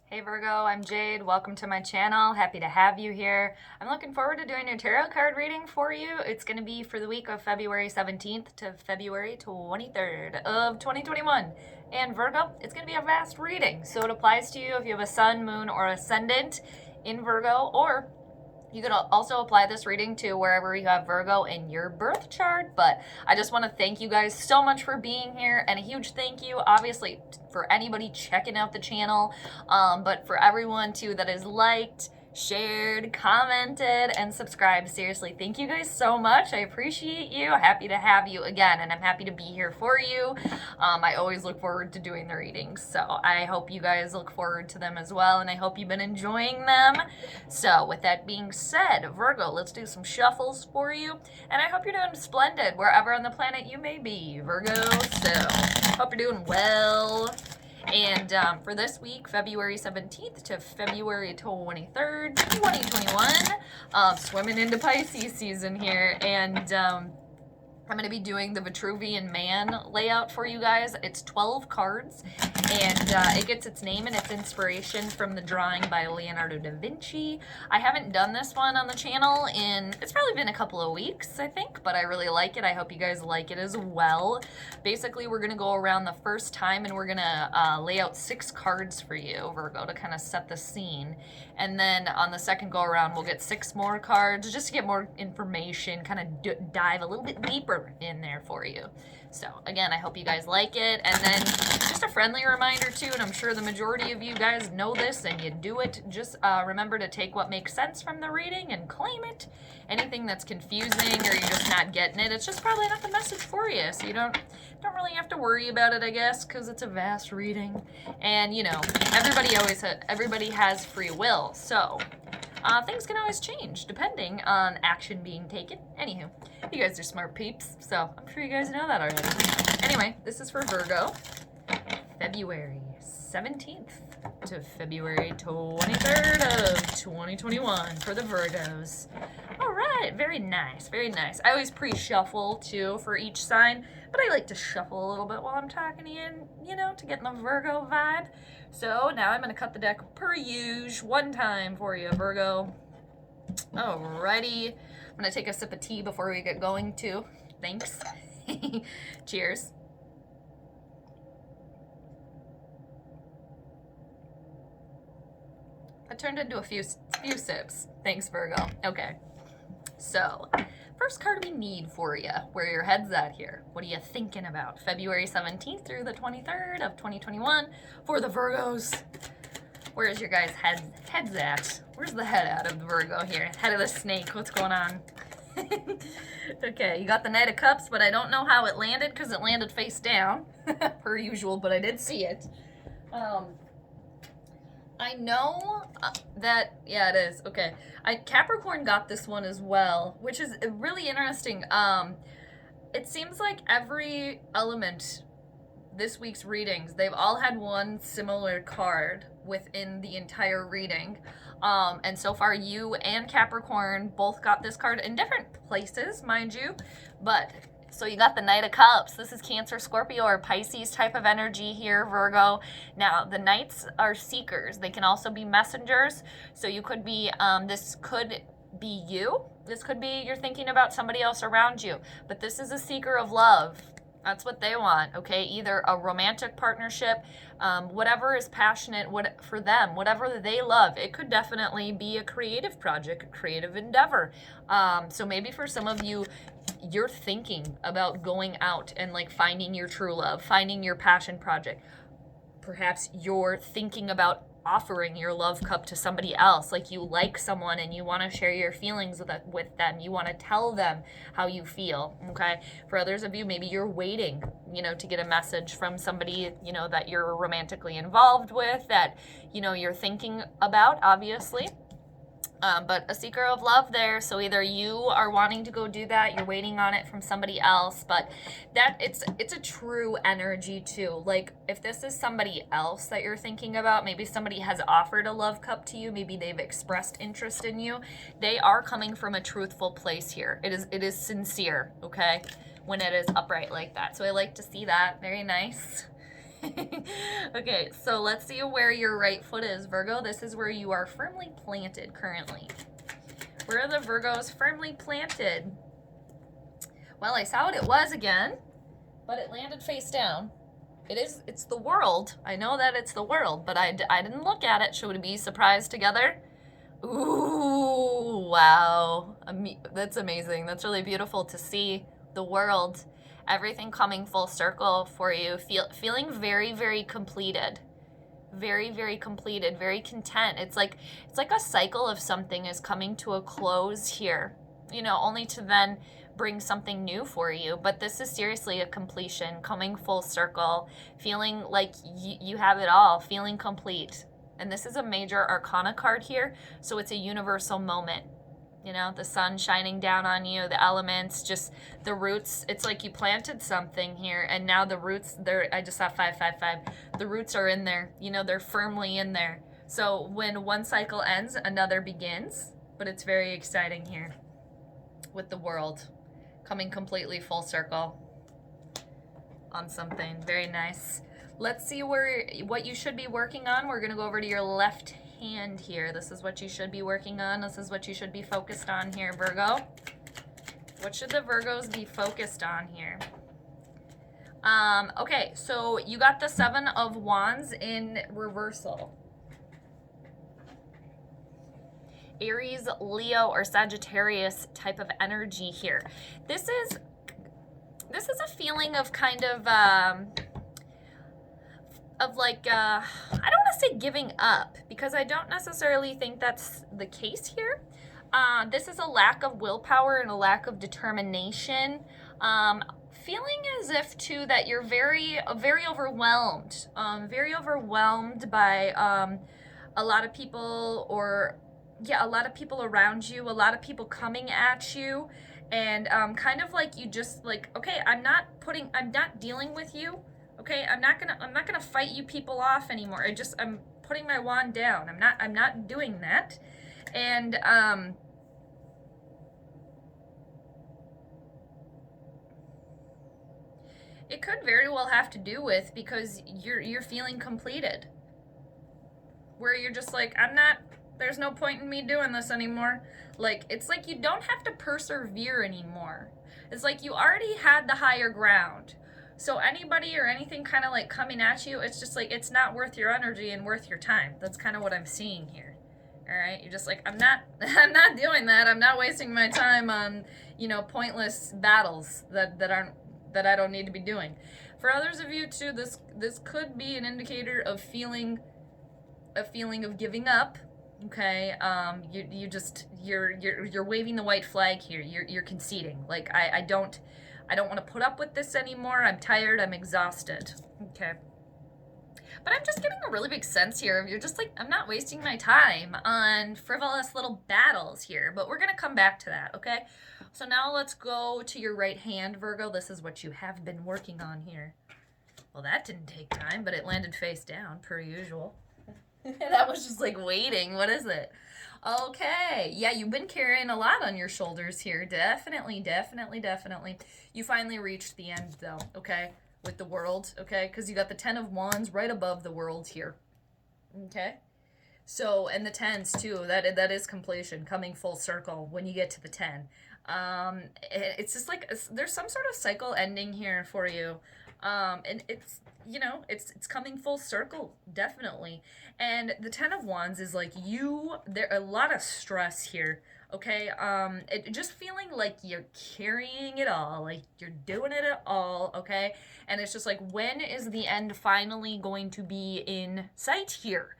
Hey Virgo, I'm Jade. Welcome to my channel. Happy to have you here. I'm looking forward to doing your tarot card reading for you. It's going to be for the week of February 17th to February 23rd of 2021. And Virgo, it's going to be a vast reading. So it applies to you if you have a sun, moon, or ascendant in Virgo, or you could also apply this reading to wherever you have Virgo in your birth chart. But I just want to thank you guys so much for being here, and a huge thank you, obviously, for anybody checking out the channel, but for everyone too that has liked, shared, commented, and subscribed. Seriously, thank you guys so much. I appreciate you. Happy to have you again, and I'm happy to be here for you. I always look forward to doing the readings, so I hope you guys look forward to them as well, and I hope you've been enjoying them. So with that being said, Virgo, let's do some shuffles for you, and I hope you're doing splendid wherever on the planet you may be, Virgo. So hope you're doing well. And for this week, February 17th to February 23rd, 2021, swimming into Pisces season here. And I'm going to be doing the Vitruvian Man layout for you guys. It's 12 cards, and it gets its name and its inspiration from the drawing by Leonardo da Vinci. I haven't done this one on the channel in, it's probably been a couple of weeks, I think, but I really like it. I hope you guys like it as well. Basically, we're going to go around the first time, and we're going to lay out 6 cards for you, Virgo, to kind of set the scene. And then on the second go around, we'll get 6 more cards just to get more information, kind of dive a little bit deeper in there for you. So again, I hope you guys like it. And then just a friendly reminder too, and I'm sure the majority of you guys know this and you do it, just remember to take what makes sense from the reading and claim it. Anything that's confusing or you're just not getting it, it's just probably not the message for you. So you don't really have to worry about it, I guess, because it's a vast reading. And you know, everybody has free will. So things can always change depending on action being taken. Anywho, you guys are smart peeps, so I'm sure you guys know that already. Anyway, this is for Virgo, February 17th to February 23rd of 2021 for the Virgos. All right, very nice, very nice. I always pre-shuffle too for each sign, but I like to shuffle a little bit while I'm talking to you know, to get in the Virgo vibe. So now I'm going to cut the deck per usual, one time for you, Virgo. Alrighty. I'm going to take a sip of tea before we get going too. Thanks. Cheers. That turned into a few sips. Thanks, Virgo. Okay. So, first card we need for you, where your head's at here. What are you thinking about? February 17th through the 23rd of 2021 for the Virgos. Where's your guys' heads at? Where's the head out of the Virgo here? Head of the snake. What's going on? Okay, you got the Knight of Cups, but I don't know how it landed because it landed face down, per usual, but I did see it. I know that, yeah, it is. Okay. Capricorn got this one as well, which is really interesting. It seems like every element this week's readings, they've all had one similar card within the entire reading. And so far, you and Capricorn both got this card in different places, mind you. But so you got the Knight of Cups. This is Cancer, Scorpio, or Pisces type of energy here, Virgo. Now, the Knights are seekers. They can also be messengers. So you could be, this could be you. This could be you're thinking about somebody else around you. But this is a seeker of love. That's what they want, okay? Either a romantic partnership, whatever is passionate for them, whatever they love. It could definitely be a creative project, a creative endeavor. So maybe for some of you, you're thinking about going out and like finding your true love, finding your passion project. Perhaps you're thinking about offering your love cup to somebody else, like you like someone and you want to share your feelings with them. You want to tell them how you feel, okay? For others of you, maybe you're waiting, you know, to get a message from somebody, you know, that you're romantically involved with, that, you know, you're thinking about, obviously. But a seeker of love there. So either you are wanting to go do that, you're waiting on it from somebody else, but that it's a true energy too. Like if this is somebody else that you're thinking about, maybe somebody has offered a love cup to you, maybe they've expressed interest in you. They are coming from a truthful place here. It is sincere, okay? When it is upright like that. So I like to see that. Very nice. Okay, so let's see where your right foot is, Virgo. This is where you are firmly planted currently. Where are the Virgos firmly planted? Well, I saw what it was again, but it landed face down. It's the world. I know that it's the world, but I didn't look at it. Should we be surprised together? Ooh, wow. That's amazing. That's really beautiful to see the world, everything coming full circle for you, feeling very, very completed. Very, very completed, very content. It's like a cycle of something is coming to a close here, you know, only to then bring something new for you. But this is seriously a completion, coming full circle, feeling like you have it all, feeling complete. And this is a major arcana card here, so it's a universal moment. You know, the sun shining down on you, the elements, just the roots. It's like you planted something here, and now the roots, I just saw 555. The roots are in there. You know, they're firmly in there. So when one cycle ends, another begins. But it's very exciting here with the world coming completely full circle on something. Very nice. Let's see what you should be working on. We're going to go over to your left hand here. This is what you should be working on. This is what you should be focused on here, Virgo. What should the Virgos be focused on here? Okay, so you got the Seven of Wands in reversal. Aries, Leo, or Sagittarius type of energy here. This is a feeling of kind of like, I don't want to say giving up, because I don't necessarily think that's the case here. This is a lack of willpower and a lack of determination. Feeling as if, too, that you're very, very overwhelmed. Very overwhelmed by a lot of people, or, yeah, a lot of people around you, a lot of people coming at you, and kind of like you just, like, okay, I'm not dealing with you. Okay, I'm not gonna fight you people off anymore. I'm putting my wand down. I'm not doing that. And it could very well have to do with, because you're feeling completed. Where you're just like, there's no point in me doing this anymore. Like, it's like you don't have to persevere anymore. It's like you already had the higher ground. So anybody or anything kind of like coming at you, it's just like, it's not worth your energy and worth your time. That's kind of what I'm seeing here. All right, you're just like, I'm not doing that. I'm not wasting my time on, you know, pointless battles that I don't need to be doing. For others of you too, this could be an indicator of feeling of giving up. Okay, you're waving the white flag here. You're conceding. Like, I don't want to put up with this anymore. I'm tired. I'm exhausted. Okay. But I'm just getting a really big sense here of you're just like, I'm not wasting my time on frivolous little battles here. But we're going to come back to that, okay? So now let's go to your right hand, Virgo. This is what you have been working on here. Well, that didn't take time, but it landed face down, per usual. That was just like waiting. What is it? Okay. Yeah, you've been carrying a lot on your shoulders here. Definitely. You finally reached the end, though, okay? With the world, okay? Because you got the 10 of Wands right above the world here. Okay? So, and the 10s, too. That is completion, coming full circle when you get to the 10. It's just like, there's some sort of cycle ending here for you. And it's, you know, it's coming full circle, definitely. And the 10 of Wands is like there a lot of stress here, okay? Just feeling like you're carrying it all, like you're doing it all, okay? And it's just like, when is the end finally going to be in sight here?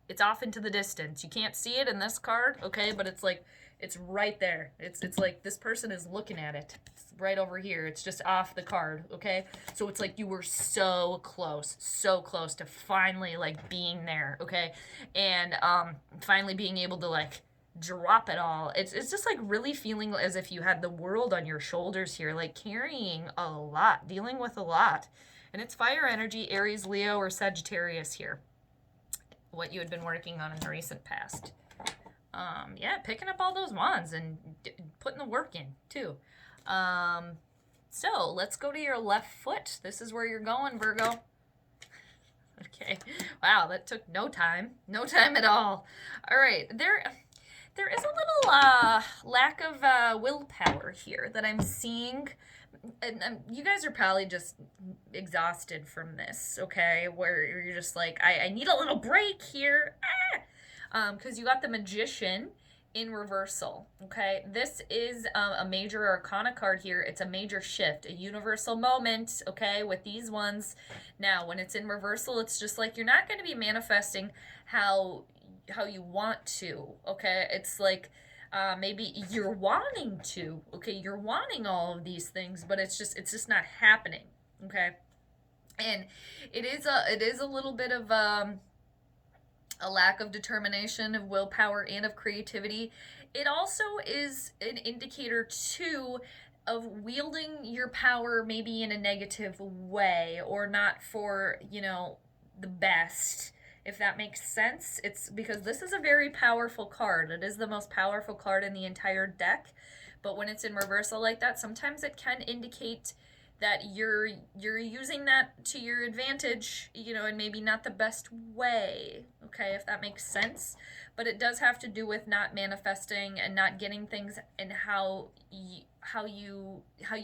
It's off into the distance. You can't see it in this card, okay? But it's like, it's right there. It's like this person is looking at it. It's right over here. It's just off the card, okay? So it's like you were so close to finally like being there, okay? And finally being able to like drop it all. It's just like really feeling as if you had the world on your shoulders here, like carrying a lot, dealing with a lot. And it's fire energy, Aries, Leo, or Sagittarius here. What you had been working on in the recent past. Yeah, picking up all those wands and putting the work in, too. So, let's go to your left foot. This is where you're going, Virgo. Okay. Wow, that took no time. No time at all. All right. There is a little lack of willpower here that I'm seeing. And you guys are probably just exhausted from this, okay? Where you're just like, I need a little break here. Because you got the Magician in reversal, okay? This is a major arcana card here. It's a major shift, a universal moment, okay, with these ones. Now, when it's in reversal, it's just like you're not going to be manifesting how you want to, okay? It's like maybe you're wanting to, okay? You're wanting all of these things, but it's just not happening, okay? And it is a little bit of a lack of determination, of willpower, and of creativity. It also is an indicator, too, of wielding your power maybe in a negative way or not for, the best, if that makes sense. It's because this is a very powerful card. It is the most powerful card in the entire deck. But when it's in reversal like that, sometimes it can indicate that you're using that to your advantage, and maybe not the best way, okay, if that makes sense. But it does have to do with not manifesting and not getting things in how you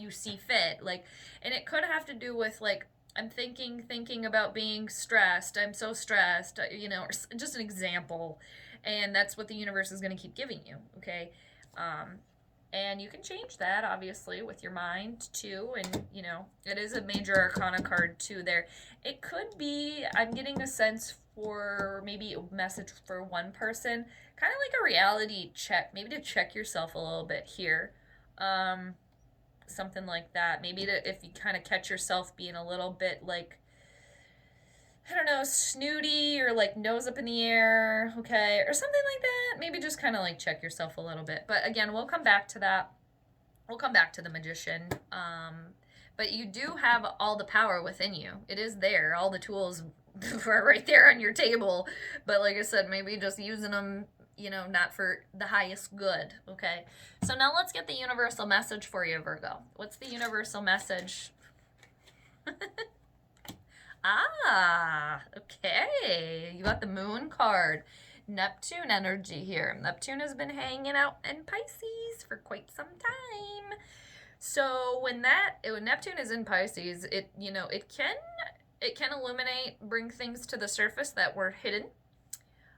see fit, like, and it could have to do with like, I'm thinking about being stressed. I'm so stressed, or just an example, and that's what the universe is going to keep giving you, okay? And you can change that, obviously, with your mind, too. And, it is a major arcana card, too, there. It could be, I'm getting a sense for maybe a message for one person. Kind of like a reality check. Maybe to check yourself a little bit here. Something like that. Maybe if you kind of catch yourself being a little bit, like, I don't know, snooty or like nose up in the air, okay, or something like that. Maybe just kind of like check yourself a little bit. But again, we'll come back to that. We'll come back to the Magician. But you do have all the power within you. It is there. All the tools are right there on your table. But like I said, maybe just using them, not for the highest good, okay? So now let's get the universal message for you, Virgo. What's the universal message? Okay. You got the Moon card. Neptune energy here. Neptune has been hanging out in Pisces for quite some time. So when Neptune is in Pisces, it can illuminate, bring things to the surface that were hidden.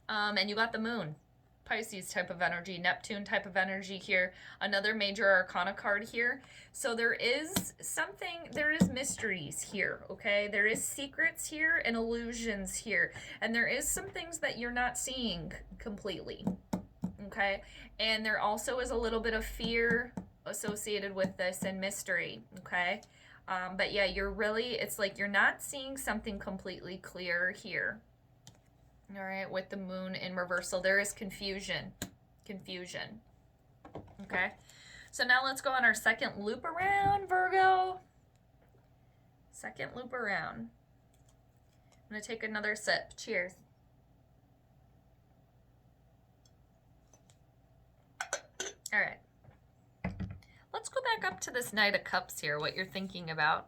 And you got the Moon. Pisces type of energy, Neptune type of energy here, another major arcana card here. So there is mysteries here, okay? There is secrets here and illusions here. And there is some things that you're not seeing completely, okay? And there also is a little bit of fear associated with this and mystery, okay? But yeah, it's like you're not seeing something completely clear here. All right, with the Moon in reversal, there is confusion. Okay, so now let's go on our second loop around, Virgo. Second loop around. I'm going to take another sip. Cheers. All right. Let's go back up to this Knight of Cups here, what you're thinking about.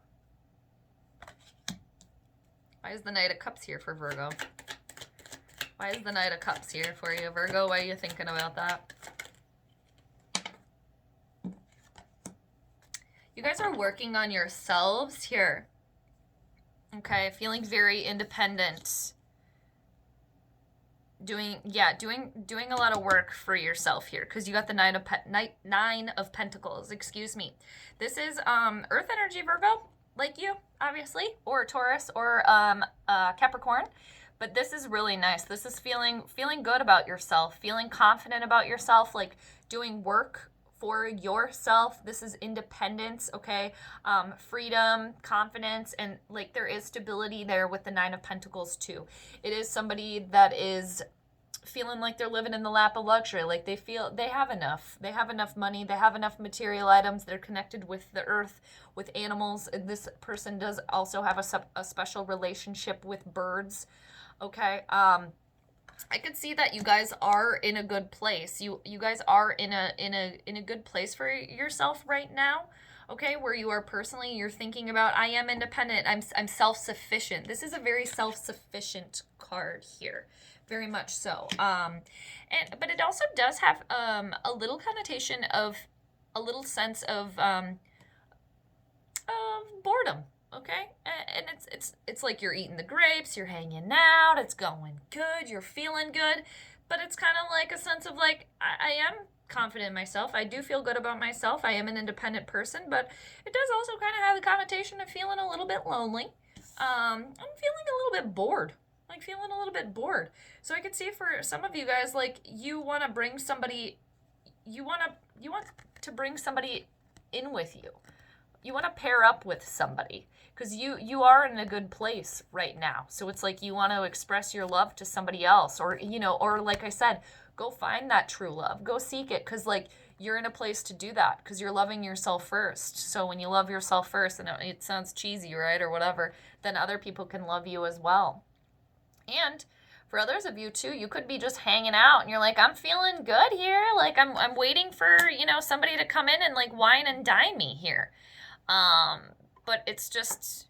Why is the Knight of Cups here for Virgo? Why is the Knight of Cups here for you, Virgo? Why are you thinking about that? You guys are working on yourselves here. Okay, feeling very independent. Doing a lot of work for yourself here because you got the Nine of Pentacles. Excuse me. This is Earth energy, Virgo, like you, obviously, or Taurus or Capricorn. But this is really nice. This is feeling good about yourself, feeling confident about yourself, like doing work for yourself. This is independence, okay? Freedom, confidence, and like there is stability there with the Nine of Pentacles too. It is somebody that is feeling like they're living in the lap of luxury, like they feel they have enough. They have enough money, they have enough material items, they're connected with the earth, with animals. This person does also have a special relationship with birds. Okay, I could see that you guys are in a good place. You guys are in a good place for yourself right now. okay, where you are personally, you're thinking about, I am independent, I'm self-sufficient. This is a very self-sufficient card here, very much so. But it also does have a little connotation of a little sense of boredom. Okay, and it's like you're eating the grapes, you're hanging out, it's going good, you're feeling good, but it's kind of like a sense of like I am confident in myself. I do feel good about myself. I am an independent person, but it does also kind of have the connotation of feeling a little bit lonely. I'm feeling a little bit bored. Like feeling a little bit bored. So I could see for some of you guys, like you want to bring somebody, you want to bring somebody in with you. You want to pair up with somebody because you are in a good place right now. So it's like you want to express your love to somebody else, or or like I said, go find that true love, go seek it, because like you're in a place to do that because you're loving yourself first. So when you love yourself first, and it sounds cheesy, right, or whatever, then other people can love you as well. And for others of you too, you could be just hanging out and you're like, I'm feeling good here, like I'm waiting for somebody to come in and like wine and dine me here. But it's just,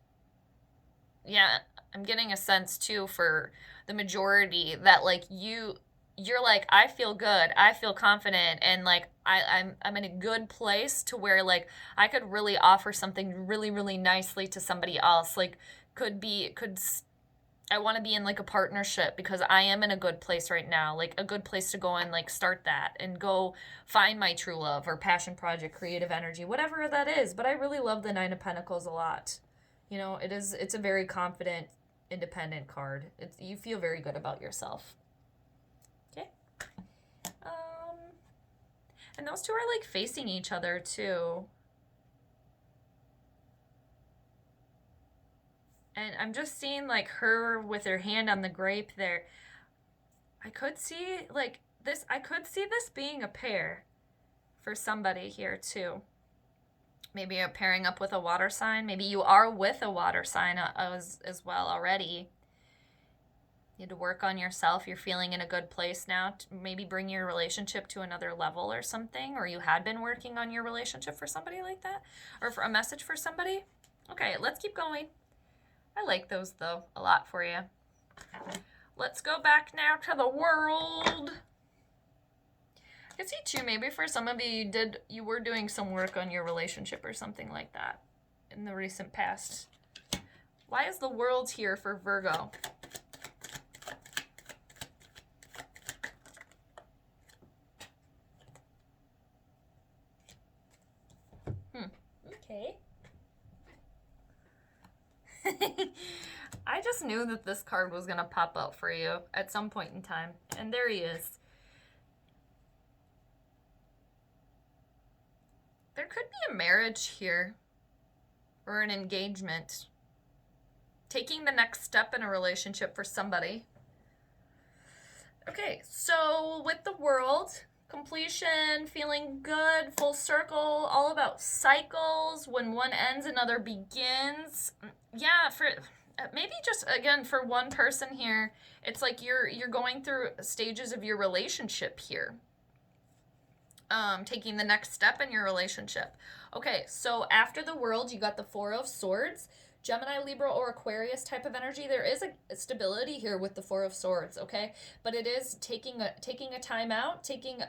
yeah, I'm getting a sense too for the majority that like you're like, I feel good, I feel confident, and like I'm in a good place to where like I could really offer something really, really nicely to somebody else. Like I want to be in like a partnership because I am in a good place right now, like a good place to go and like start that and go find my true love or passion project, creative energy, whatever that is. But I really love the Nine of Pentacles a lot. It's a very confident, independent card. You feel very good about yourself. Okay. And those two are like facing each other too. And I'm just seeing like her with her hand on the grape there. I could see this being a pair for somebody here too. Maybe you're pairing up with a water sign. Maybe you are with a water sign as well already. You had to work on yourself. You're feeling in a good place now. Maybe bring your relationship to another level or something. Or you had been working on your relationship for somebody like that. Or for a message for somebody. Okay, let's keep going. I like those, though, a lot for you. Let's go back now to the world. I can see, too, maybe for some of you, you were doing some work on your relationship or something like that in the recent past. Why is the world here for Virgo? Okay. I just knew that this card was going to pop out for you at some point in time. And there he is. There could be a marriage here. Or an engagement. Taking the next step in a relationship for somebody. Okay, so with the world, completion, feeling good, full circle, all about cycles. When one ends, another begins. Yeah, for maybe just again for one person here, it's like you're going through stages of your relationship here. Taking the next step in your relationship. Okay, so after the world, you got the Four of Swords. Gemini, Libra, or Aquarius type of energy. There is a stability here with the Four of Swords, okay? But it is taking a time out, taking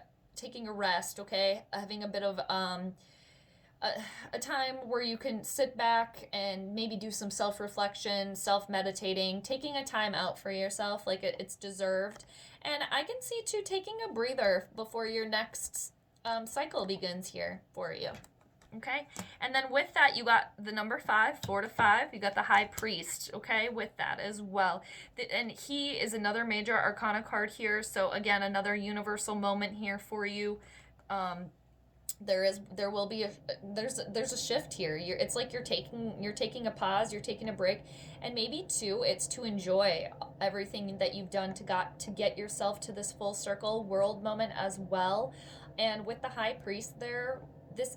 a rest, okay? Having a bit of a time where you can sit back and maybe do some self-reflection, self-meditating, taking a time out for yourself, like it's deserved. And I can see, too, taking a breather before your next cycle begins here for you. Okay, and then with that, you got the number 5, 4 to 5. You got the High Priest, okay, with that as well. And he is another major arcana card here. So again, another universal moment here for you. There's a shift here. It's like you're taking a pause, you're taking a break, and maybe too, it's to enjoy everything that you've done to get yourself to this full circle world moment as well. And with the High Priest there,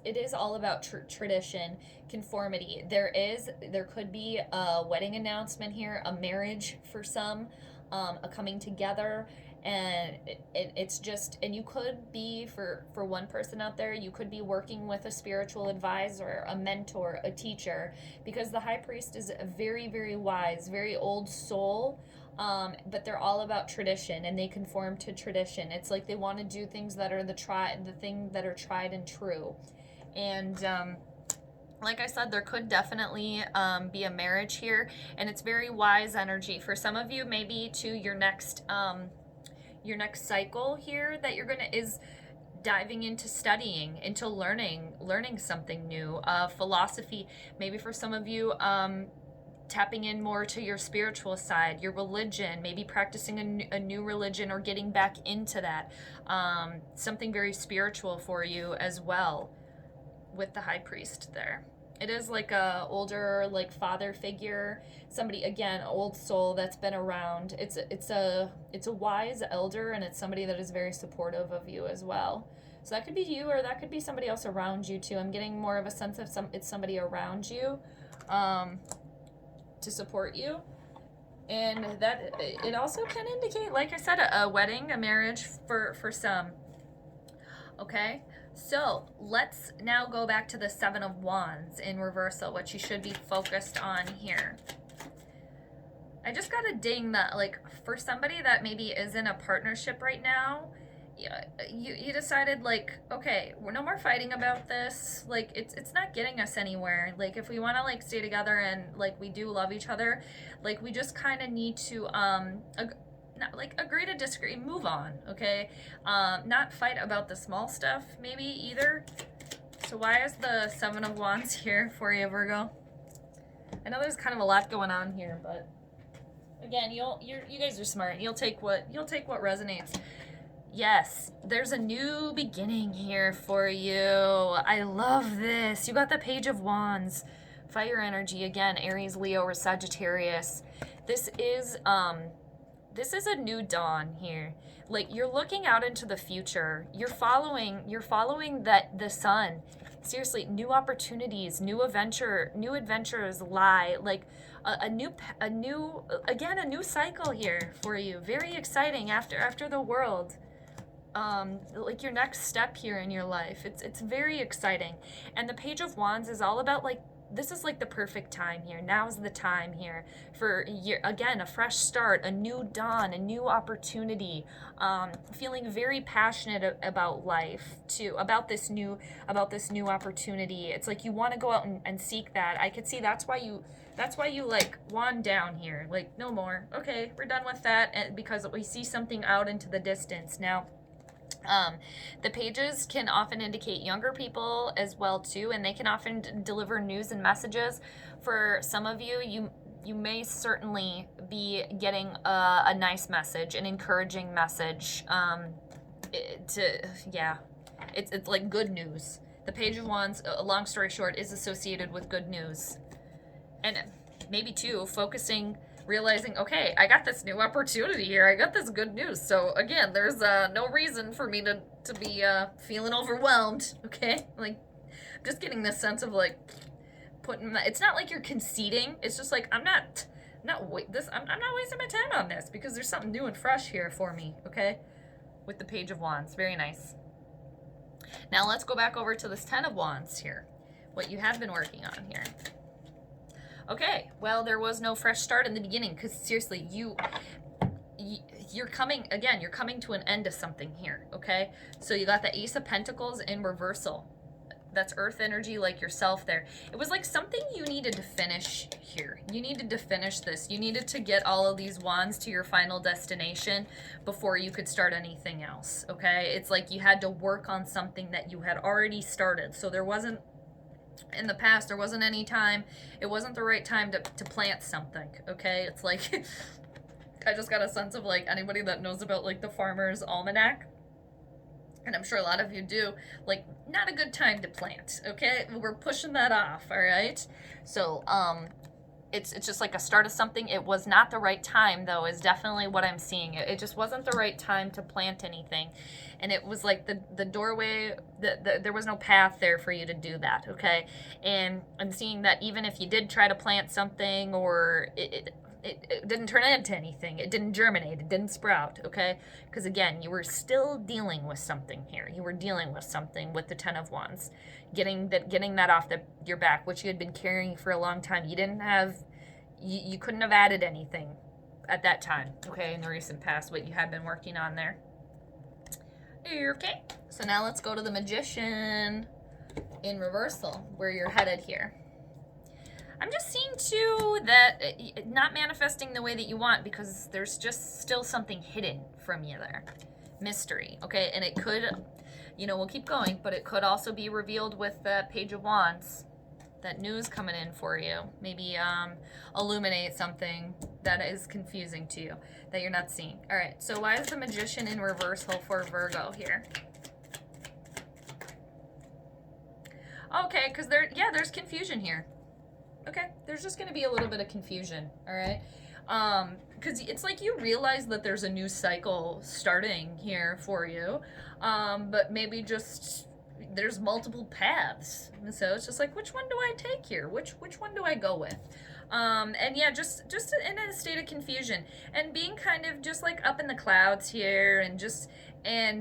it is all about tradition, conformity. There could be a wedding announcement here, a marriage for some, a coming together, And it's just, and you could be, for one person out there, you could be working with a spiritual advisor, a mentor, a teacher, because the high priest is a very, very wise, very old soul. But they're all about tradition, and they conform to tradition. It's like they want to do things that are the thing that are tried and true. And like I said, there could definitely be a marriage here, and it's very wise energy. For some of you, maybe to your next cycle here that you're gonna is diving into studying, into learning something new, philosophy. Maybe for some of you, tapping in more to your spiritual side, your religion, maybe practicing a new religion or getting back into that. Something very spiritual for you as well with the high priest there. It is like a older, like father figure, somebody, again, old soul that's been around. It's a wise elder, and it's somebody that is very supportive of you as well. So that could be you, or that could be somebody else around you too. I'm getting more of a sense of it's somebody around you to support you. And that it also can indicate, like I said, a wedding, a marriage for some. Okay, so let's now go back to the Seven of Wands in reversal, what you should be focused on here. I just got a ding that, like, for somebody that maybe is in a partnership right now, you decided, like, okay, we're no more fighting about this. Like, it's not getting us anywhere. Like, if we want to, like, stay together and, like, we do love each other, like, we just kind of need to not, like, agree to disagree, move on, okay? Not fight about the small stuff maybe either. So why is the Seven of Wands here for you, Virgo? I know there's kind of a lot going on here, but again, you guys are smart. You'll take what resonates. Yes, there's a new beginning here for you. I love this. You got the Page of Wands, fire energy again, Aries, Leo, or Sagittarius. This is a new dawn here. Like, you're looking out into the future. You're following that the sun. Seriously, new opportunities, new adventures lie. Like a new cycle here for you. Very exciting after the world. Like your next step here in your life. It's very exciting. And the Page of Wands is all about, like, this is like the perfect time here. Now's the time here for a fresh start, a new dawn, a new opportunity. Feeling very passionate about life too, about this new opportunity. It's like you want to go out and seek that. I could see that's why you like wand down here. Like, no more. Okay, we're done with that, and because we see something out into the distance now. The pages can often indicate younger people as well too, and they can often deliver news and messages. For some of you, you may certainly be getting a nice message, an encouraging message. It's like good news. The Page of Wands, a long story short, is associated with good news, and maybe too realizing, okay, I got this new opportunity here. I got this good news. So again, there's no reason for me to be feeling overwhelmed. Okay, like, I'm just getting this sense of, like, it's not like you're conceding. It's just like I'm not wasting my time on this, because there's something new and fresh here for me. Okay, with the Page of Wands, very nice. Now let's go back over to this Ten of Wands here. What you have been working on here. Okay, well, there was no fresh start in the beginning, because seriously, you're coming to an end of something here, okay? So you got the Ace of Pentacles in reversal. That's earth energy, like yourself there. It was like something you needed to finish here. You needed to finish this. You needed to get all of these wands to your final destination before you could start anything else, okay? It's like you had to work on something that you had already started. So in the past, there wasn't any time. It wasn't the right time to plant something, okay? It's like, I just got a sense of, like, anybody that knows about, like, the Farmer's Almanac, and I'm sure a lot of you do, like, not a good time to plant, okay? We're pushing that off, all right? So, it's just like a start of something. It was not the right time, though, is definitely what I'm seeing. It just wasn't the right time to plant anything. And it was like the doorway, there was no path there for you to do that, okay? And I'm seeing that even if you did try to plant something, or it didn't turn into anything. It didn't germinate. It didn't sprout, okay? Because again, you were still dealing with something here. You were dealing with something with the Ten of Wands. Getting that off your back, which you had been carrying for a long time. You couldn't have added anything at that time, okay, in the recent past, what you had been working on there. Okay, so now let's go to the Magician in reversal, where you're headed here. I'm just seeing too that not manifesting the way that you want, because there's just still something hidden from you there. Mystery, okay? And it could, we'll keep going, but it could also be revealed with the Page of Wands. That news coming in for you. Maybe illuminate something that is confusing to you, that you're not seeing. All right, so why is the Magician in reversal for Virgo here? Okay, because there's confusion here. Okay, there's just going to be a little bit of confusion, all right? Because it's like you realize that there's a new cycle starting here for you, but maybe just there's multiple paths. So it's just like, which one do I take here? Which one do I go with? And yeah, just in a state of confusion and being kind of just like up in the clouds here, and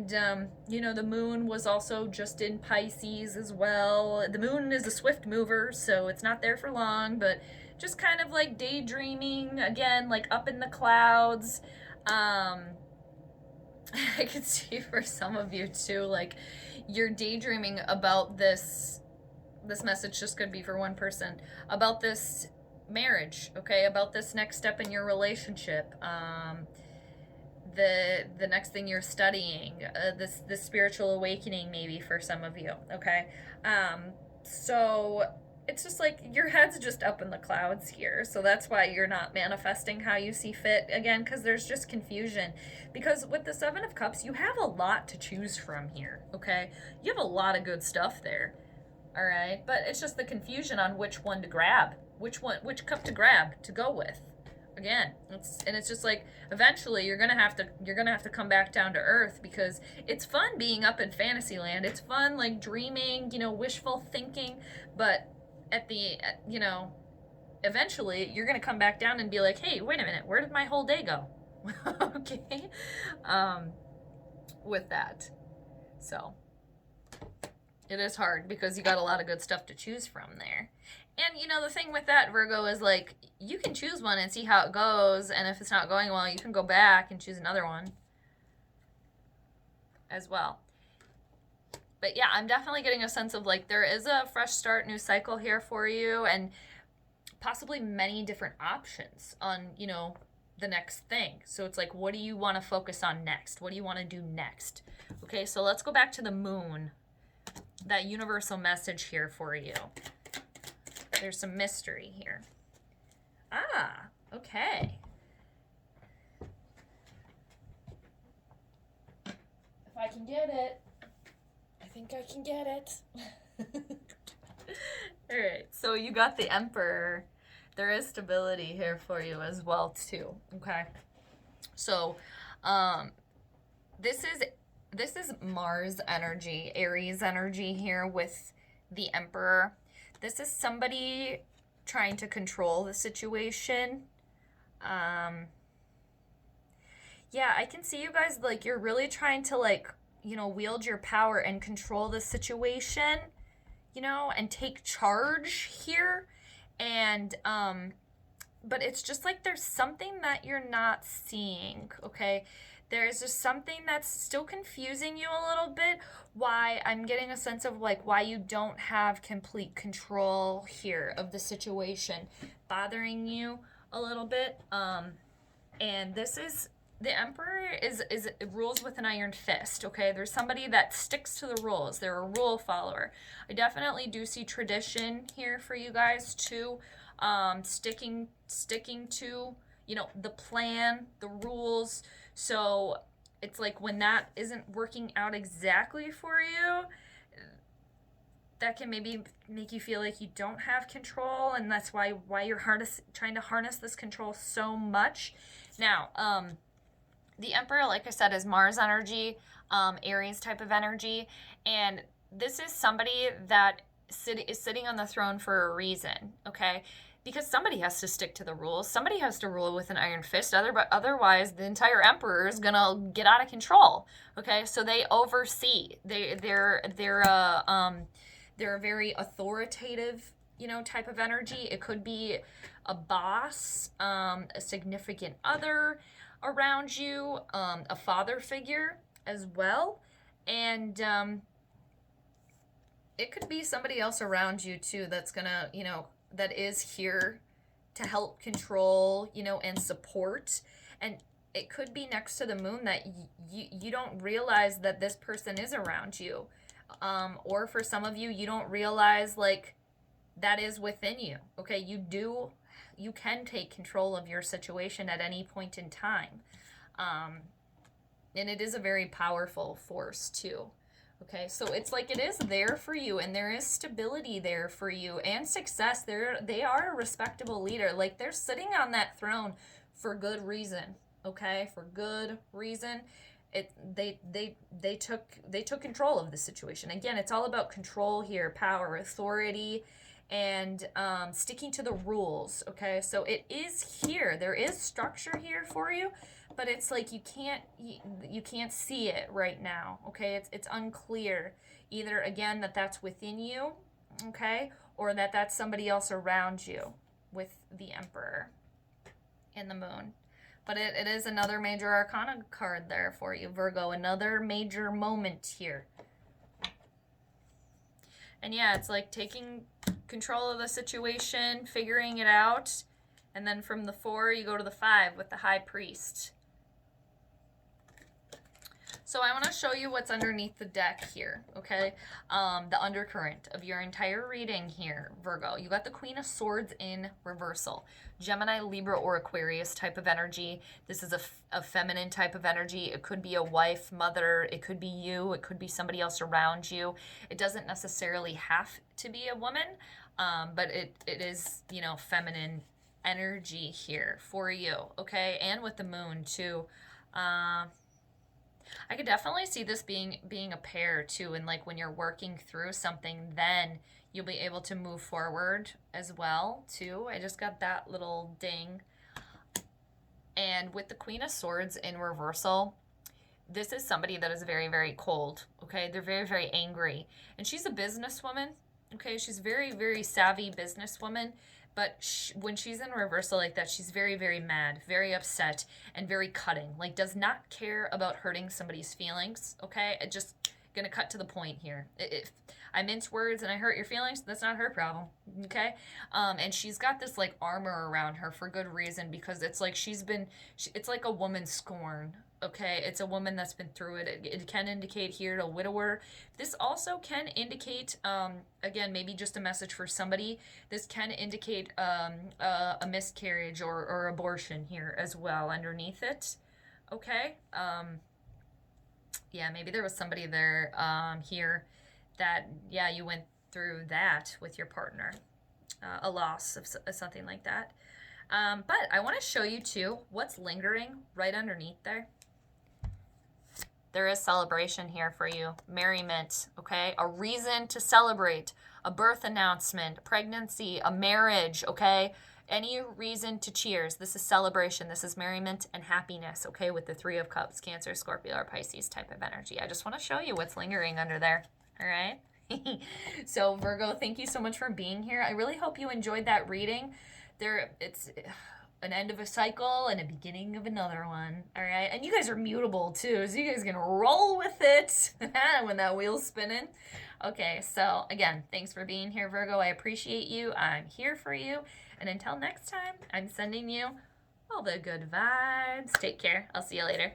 the moon was also just in Pisces as well. The moon is a swift mover, so it's not there for long, but just kind of like daydreaming again, like up in the clouds. I could see for some of you too, like you're daydreaming about this message just could be for one person, about this marriage, okay, about this next step in your relationship, the next thing you're studying, this spiritual awakening maybe for some of you, okay? So it's just like your head's just up in the clouds here, so that's why you're not manifesting how you see fit, again, because there's just confusion. Because with the Seven of Cups, you have a lot to choose from here, okay? You have a lot of good stuff there, all right? But it's just the confusion on which one to grab, which cup to grab to go with. Again, it's just like eventually you're gonna have to come back down to earth, because it's fun being up in fantasy land. It's fun like dreaming, wishful thinking, but eventually you're gonna come back down and be like, hey, wait a minute, where did my whole day go? Okay, with that, so it is hard because you got a lot of good stuff to choose from there. And the thing with that, Virgo, is like you can choose one and see how it goes, and if it's not going well, you can go back and choose another one as well. But yeah, I'm definitely getting a sense of like there is a fresh start, new cycle here for you, and possibly many different options on, the next thing. So it's like, what do you want to focus on next? What do you want to do next? Okay, so let's go back to the moon, that universal message here for you. There's some mystery here. Ah, okay. If I can get it. I think I can get it. All right, so you got the Emperor. There is stability here for you as well too. Okay, so this is Mars energy, Aries energy here with the Emperor. This is somebody trying to control the situation. Yeah, I can see you guys, like, you're really trying to, like, wield your power and control the situation, and take charge here. And, but it's just like there's something that you're not seeing, okay? There's just something that's still confusing you a little bit. Why I'm getting a sense of like why you don't have complete control here of the situation, bothering you a little bit. And this is the Emperor is rules with an iron fist. Okay, there's somebody that sticks to the rules. They're a rule follower. I definitely do see tradition here for you guys too. Sticking to the plan, the rules. So it's like when that isn't working out exactly for you, that can maybe make you feel like you don't have control, and that's why you're trying to harness this control so much. Now, the Emperor, like I said, is Mars energy, Aries type of energy, and this is somebody that is sitting on the throne for a reason, okay? because somebody has to stick to the rules. Somebody has to rule with an iron fist. Otherwise, the entire emperor is gonna get out of control. Okay, so they oversee. They're a very authoritative, type of energy. It could be a boss, a significant other around you, a father figure as well, and it could be somebody else around you too that's gonna, that is here to help control, and support. And it could be next to the moon that you don't realize that this person is around you. Or for some of you, you don't realize like that is within you. Okay, you can take control of your situation at any point in time. And it is a very powerful force too. Okay, so it's like it is there for you, and there is stability there for you, and success. They are a respectable leader. Like, they're sitting on that throne for good reason. Okay, for good reason. They took control of the situation. Again, it's all about control here, power, authority, and sticking to the rules. Okay, so it is here. There is structure here for you, but it's like you can't see it right now. Okay, it's unclear either, again, that's within you, okay, or that's somebody else around you with the Emperor and the Moon. But it is another major arcana card there for you, Virgo. Another major moment here. And yeah, it's like taking control of the situation, figuring it out, and then from the 4 you go to the 5 with the High Priest. So I want to show you what's underneath the deck here, okay? The undercurrent of your entire reading here, Virgo. You got the Queen of Swords in reversal. Gemini, Libra, or Aquarius type of energy. This is a feminine type of energy. It could be a wife, mother. It could be you. It could be somebody else around you. It doesn't necessarily have to be a woman, but it is, feminine energy here for you, okay? And with the Moon, too. I could definitely see this being a pair too, and like when you're working through something, then you'll be able to move forward as well too. I just got that little ding. And with the Queen of Swords in reversal, this is somebody that is very, very cold, okay? They're very, very angry. And she's a businesswoman, okay? She's very, very savvy businesswoman. But when she's in reversal like that, she's very, very mad, very upset, and very cutting. Like, does not care about hurting somebody's feelings, okay? Just gonna cut to the point here. If I mince words and I hurt your feelings, that's not her problem, okay? And she's got this, like, armor around her for good reason, because it's like it's like a woman scorn, okay? It's a woman that's been through it. It can indicate here a widower. This also can indicate, again, maybe just a message for somebody. This can indicate a miscarriage or abortion here as well underneath it, okay? Yeah, maybe there was somebody there here that, yeah, you went through that with your partner, a loss of something like that. But I want to show you, too, what's lingering right underneath there. There is celebration here for you. Merriment, okay? A reason to celebrate. A birth announcement, pregnancy, a marriage, okay? Any reason to cheers. This is celebration. This is merriment and happiness, okay? With the 3 of Cups, Cancer, Scorpio, or Pisces type of energy. I just want to show you what's lingering under there, all right? So, Virgo, thank you so much for being here. I really hope you enjoyed that reading. It's an end of a cycle and a beginning of another one, all right? And you guys are mutable, too, so you guys can roll with it when that wheel's spinning. Okay, so, again, thanks for being here, Virgo. I appreciate you. I'm here for you. And until next time, I'm sending you all the good vibes. Take care. I'll see you later.